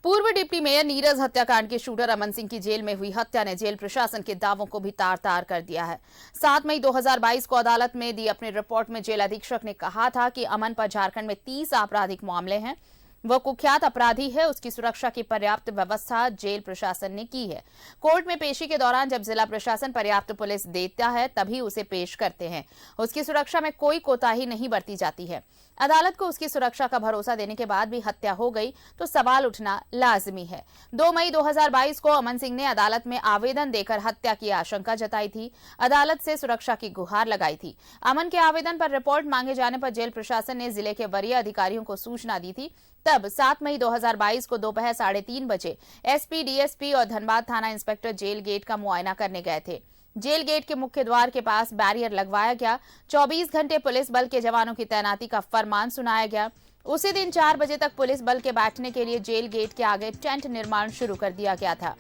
पूर्व deputy mayor Neeraj हत्याकांड के शूटर अमन सिंह की जेल में हुई हत्या ने जेल प्रशासन के दावों को भी तार तार कर दिया है। 7 मई 2022 को अदालत में दी अपनी रिपोर्ट में जेल अधीक्षक ने कहा था कि अमन पर झारखंड में 30 आपराधिक मामले हैं। वह कुख्यात अपराधी है, उसकी सुरक्षा की पर्याप्त व्यवस्था जेल प्रशासन ने की है। कोर्ट में पेशी के दौरान जब जिला प्रशासन पर्याप्त पुलिस देता है तभी उसे पेश करते हैं। उसकी सुरक्षा में कोई कोताही नहीं बरती जाती है। अदालत को उसकी सुरक्षा का भरोसा देने के बाद भी हत्या हो गई तो सवाल उठना लाजमी है। 2 मई 2022 को अमन सिंह ने अदालत में आवेदन देकर हत्या की आशंका जताई थी। अदालत से सुरक्षा की गुहार लगाई थी। अमन के आवेदन पर रिपोर्ट मांगे जाने पर जेल प्रशासन ने जिले के वरीय अधिकारियों को सूचना दी थी। तब 7 मई 2022 को दोपहर 3:30 बजे एसपी, डीएसपी और धनबाद थाना इंस्पेक्टर जेल गेट का मुआयना करने गए थे। जेल गेट के मुख्य द्वार के पास बैरियर लगवाया गया। 24 घंटे पुलिस बल के जवानों की तैनाती का फरमान सुनाया गया। उसी दिन 4 बजे तक पुलिस बल के बैठने के लिए जेल गेट के आगे टेंट निर्माण शुरू कर दिया गया था।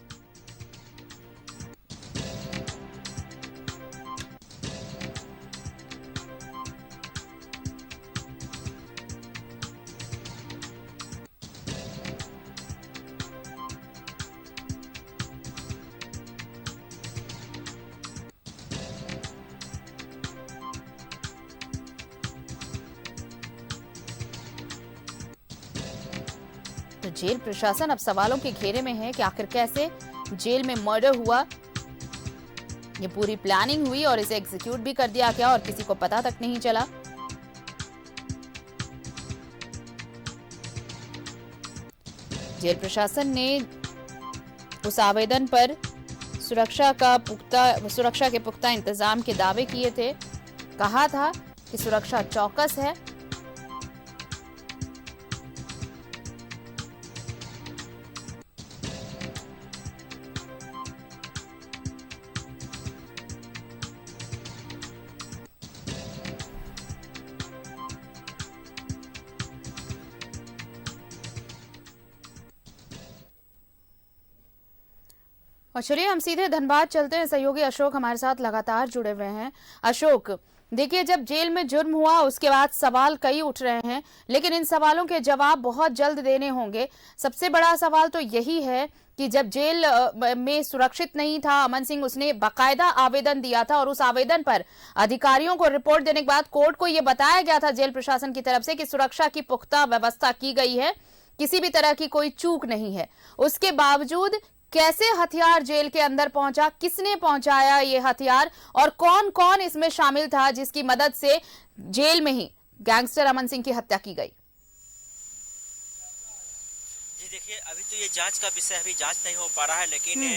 तो जेल प्रशासन अब सवालों के घेरे में है कि आखिर कैसे जेल में मर्डर हुआ। ये पूरी प्लानिंग हुई और इसे एग्जीक्यूट भी कर दिया गया और किसी को पता तक नहीं चला। जेल प्रशासन ने उस आवेदन पर सुरक्षा के पुख्ता इंतजाम के दावे किए थे। कहा था कि सुरक्षा चौकस है। और चलिए हम सीधे धनबाद चलते हैं। सहयोगी अशोक हमारे साथ लगातार जुड़े हुए हैं। अशोक, देखिए, जब जेल में जुर्म हुआ उसके बाद सवाल कई उठ रहे हैं, लेकिन इन सवालों के जवाब बहुत जल्द देने होंगे। सबसे बड़ा सवाल तो यही है कि जब जेल में सुरक्षित नहीं था अमन सिंह, उसने बाकायदा आवेदन दिया था और उस आवेदन पर अधिकारियों को रिपोर्ट देने के बाद कोर्ट को यह बताया गया था जेल प्रशासन की तरफ से कि सुरक्षा की पुख्ता व्यवस्था की गई है, किसी भी तरह की कोई चूक नहीं है। उसके बावजूद कैसे हथियार जेल के अंदर पहुंचा, किसने पहुंचाया ये हथियार और कौन कौन इसमें शामिल था जिसकी मदद से जेल में ही गैंगस्टर अमन सिंह की हत्या की गई? जी देखिए, अभी तो ये जांच का विषय अभी जांच नहीं हो पा रहा है, लेकिन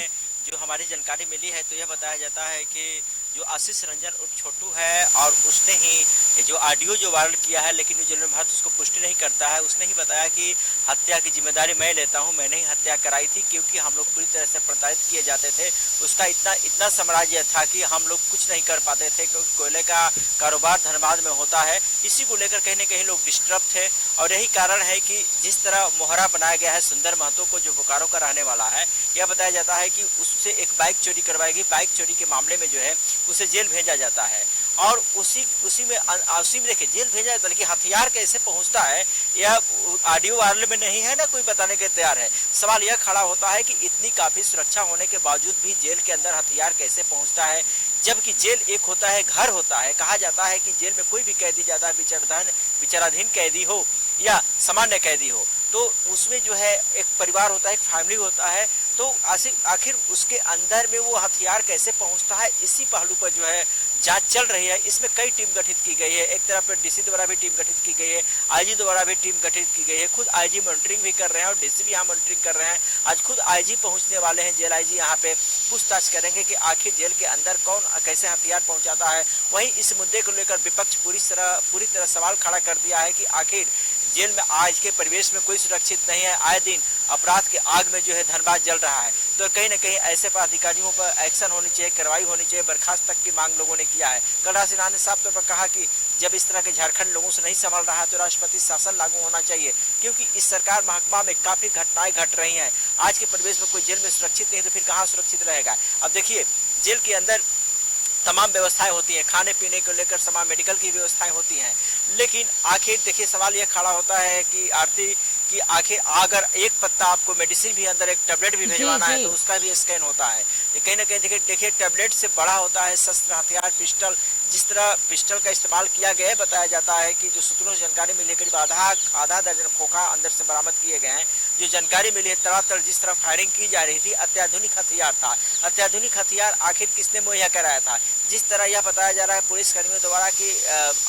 जो हमारी जानकारी मिली है तो यह बताया जाता है कि जो आशीष रंजन उर्फ छोटू है और उसने ही जो ऑडियो जो वायरल किया है, लेकिन जेल में भारत उसको पुष्टि नहीं करता है। उसने ही बताया कि हत्या की जिम्मेदारी मैं लेता हूं, मैंने ही हत्या कराई थी क्योंकि हम लोग पूरी तरह से प्रताड़ित किए जाते थे। उसका इतना साम्राज्य था कि हम लोग कुछ नहीं कर पाते थे क्योंकि कोयले का कारोबार धनबाद में होता है। इसी को लेकर कहीं न कहीं लोग डिस्टर्ब थे और यही कारण है कि जिस तरह मोहरा बनाया गया है सुंदर महतो को, जो बोकारो का रहने वाला है, यह बताया जाता है कि उससे एक बाइक चोरी करवाई गई। बाइक चोरी के मामले में जो है उसे जेल भेजा जाता है और उसी में देखिए जेल भेजा जाता है, लेकिन हथियार कैसे पहुंचता है यह ऑडियो वायरल में नहीं है ना कोई बताने के तैयार है। सवाल यह खड़ा होता है कि इतनी काफी सुरक्षा होने के बावजूद भी जेल के अंदर हथियार कैसे पहुंचता है, जबकि जेल एक होता है, घर होता है। कहा जाता है कि जेल में कोई भी कैदी जाता है, विचाराधीन कैदी हो या सामान्य कैदी हो, तो उसमें जो है एक परिवार होता है, एक फैमिली होता है, तो आखिर उसके अंदर में वो हथियार कैसे पहुंचता है, इसी पहलू पर जो है जांच चल रही है। इसमें कई टीम गठित की गई है। एक तरफ डीसी द्वारा भी टीम गठित की गई है, आईजी द्वारा भी टीम गठित की गई है। खुद आईजी मॉनिटरिंग भी कर रहे हैं और डीसी भी यहाँ मॉनिटरिंग कर रहे हैं। आज खुद आईजी पहुंचने वाले हैं, जेल आईजी यहाँ पे पूछताछ करेंगे कि आखिर जेल के अंदर कौन कैसे हथियार पहुंचाता है। वहीं इस मुद्दे को लेकर विपक्ष पूरी तरह सवाल खड़ा कर दिया है कि आखिर जेल में आज के परिवेश में कोई सुरक्षित नहीं है। आए दिन अपराध के आग में जो है धनबाद जल रहा है, तो कहीं न कहीं ऐसे पर अधिकारियों पर एक्शन होनी चाहिए, कार्रवाई होनी चाहिए। बर्खास्त तक की मांग लोगों ने किया है। कलराज सिन्हा ने साफ तौर पर कहा कि जब इस तरह के झारखंड लोगों से नहीं संभल रहा है तो राष्ट्रपति शासन लागू होना चाहिए, क्योंकि इस सरकार महकमा में काफी घटनाएं घट रही हैं। आज के परिवेश में कोई जेल में सुरक्षित नहीं तो फिर कहाँ सुरक्षित रहेगा। अब देखिए, जेल के अंदर तमाम व्यवस्थाएं होती हैं, खाने पीने को लेकर तमाम मेडिकल की व्यवस्थाएं होती हैं, लेकिन आखिर देखिए सवाल यह खड़ा होता है कि आरती कि आखिर अगर एक पत्ता आपको मेडिसिन भी अंदर एक टैबलेट भी भिजवाना है तो उसका भी स्कैन होता है। ये कहीं ना कहीं देखिए टैबलेट से बड़ा होता है शस्त्र हथियार पिस्टल। जिस तरह पिस्टल का इस्तेमाल किया गया है, बताया जाता है कि जो सूत्रों से जानकारी मिली है करीब आधा दर्जन खोखा अंदर से बरामद किए गए हैं। जो जानकारी मिली है तड़ातड़ जिस तरह फायरिंग की जा रही थी, अत्याधुनिक हथियार था। अत्याधुनिक हथियार आखिर किसने मुहैया कराया था? जिस तरह यह बताया जा रहा है पुलिस कर्मियों द्वारा कि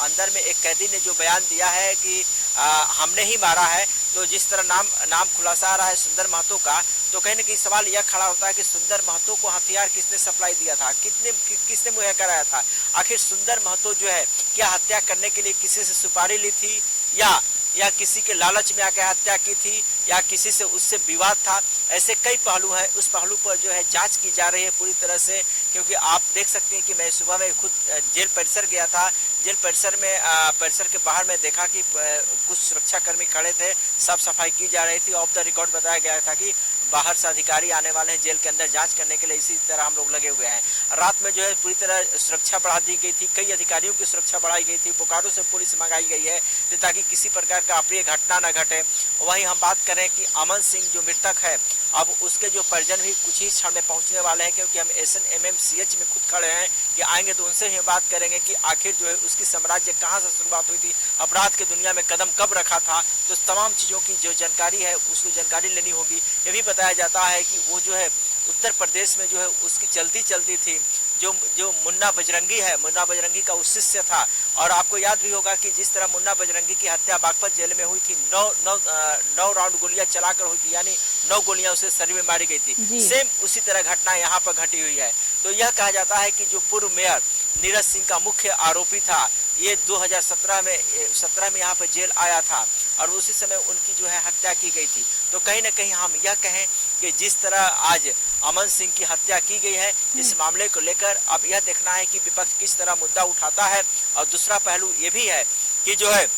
अंदर में एक कैदी ने जो बयान दिया है कि हमने ही मारा है, तो जिस तरह नाम खुलासा आ रहा है सुंदर महतो का, तो कहीं ना कहीं सवाल यह खड़ा होता है कि सुंदर महतो को हथियार किसने सप्लाई दिया था, किसने मुहैया कराया था? आखिर सुंदर महतो जो है क्या हत्या करने के लिए किसी से सुपारी ली थी या किसी के लालच में आकर हत्या की थी या किसी से उससे विवाद था? ऐसे कई पहलू हैं, उस पहलू पर जो है जांच की जा रही है पूरी तरह से। क्योंकि आप देख सकते हैं कि मैं सुबह में खुद जेल परिसर गया था। जेल परिसर में परिसर के बाहर में देखा कि कुछ सुरक्षाकर्मी खड़े थे, साफ सफाई की जा रही थी। ऑफ द रिकॉर्ड बताया गया था कि बाहर से अधिकारी आने वाले हैं जेल के अंदर जांच करने के लिए, इसी तरह हम लोग लगे हुए हैं। रात में जो है पूरी तरह सुरक्षा बढ़ा दी गई थी, कई अधिकारियों की सुरक्षा बढ़ाई गई थी, बोकारो से पुलिस मंगाई गई है ताकि किसी प्रकार का अप्रिय घटना न घटे। वहीं हम बात करें कि अमन सिंह जो मृतक है, अब उसके जो परिजन भी कुछ ही क्षण में पहुंचने वाले हैं, क्योंकि हम SNMMCH में खुद खड़े हैं कि आएंगे तो उनसे ही बात करेंगे कि आखिर जो है उसकी साम्राज्य कहां से शुरुआत हुई थी, अपराध के दुनिया में कदम कब रखा था। तो तमाम चीज़ों की जो जानकारी है उसको जानकारी लेनी होगी। ये भी बताया जाता है कि वो जो है उत्तर प्रदेश में जो है उसकी चलती थी जो मुन्ना बजरंगी है, मुन्ना बजरंगी का उस शिष्य था। और आपको याद भी होगा कि जिस तरह मुन्ना बजरंगी की हत्या बागपत जेल में हुई थी, 9 राउंड गोलियां चलाकर हुई थी, यानी 9 गोलियां उसे शरीर में मारी गई थी। सेम उसी तरह घटना यहाँ पर घटी हुई है। तो यह कहा जाता है कि जो पूर्व मेयर नीरज सिंह का मुख्य आरोपी था, ये 2017 में यहाँ पर जेल आया था और उसी समय उनकी जो है हत्या की गई थी। तो कहीं ना कहीं हम यह कहें कि जिस तरह आज अमन सिंह की हत्या की गई है, इस मामले को लेकर अब यह देखना है कि विपक्ष किस तरह मुद्दा उठाता है। और दूसरा पहलू ये भी है कि जो है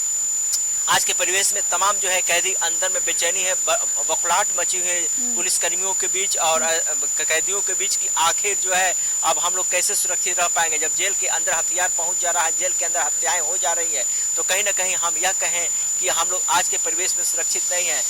आज के परिवेश में तमाम जो है कैदी अंदर में बेचैनी है, बखलाहट मची हुई है पुलिस कर्मियों के बीच और कैदियों के बीच की आखिर जो है अब हम लोग कैसे सुरक्षित रह पाएंगे जब जेल के अंदर हथियार पहुंच जा रहा है, जेल के अंदर हत्याएं हो जा रही है। तो कहीं ना कहीं हम यह कहें कि हम लोग आज के परिवेश में सुरक्षित नहीं है।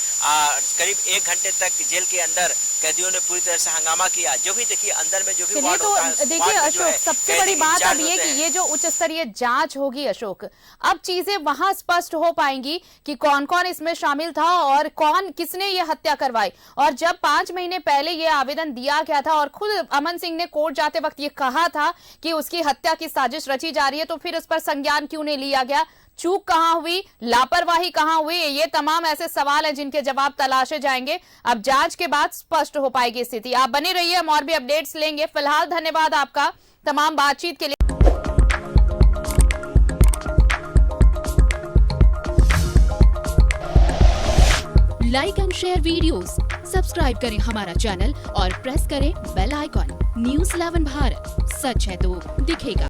करीब 1 घंटे तक जेल के अंदर कैदियों ने पूरी तरह से हंगामा किया। जो भी देखिए अंदर में जो भी वार्ड होता है, देखिए अशोक, सबसे बड़ी बात अब ये कि ये जो उच्च स्तरीय जांच होगी अशोक, अब चीजें वहां स्पष्ट हो पाएंगी कि कौन कौन इसमें शामिल था और किसने ये हत्या करवाई। और जब 5 महीने पहले ये आवेदन दिया गया था और खुद अमन सिंह ने कोर्ट जाते वक्त ये कहा था कि उसकी हत्या की साजिश रची जा रही है, तो फिर इस पर संज्ञान क्यों नहीं लिया गया? चूक कहां हुई, लापरवाही कहां हुई? ये तमाम ऐसे सवाल हैं जिनके जवाब तलाशे जाएंगे। अब जांच के बाद स्पष्ट हो पाएगी स्थिति। आप बने रहिए, हम और भी अपडेट्स लेंगे। फिलहाल धन्यवाद आपका तमाम बातचीत के लिए। Like and share videos, subscribe करें हमारा चैनल और प्रेस करें बेल आइकॉन। News 11 भारत, सच है तो दिखेगा।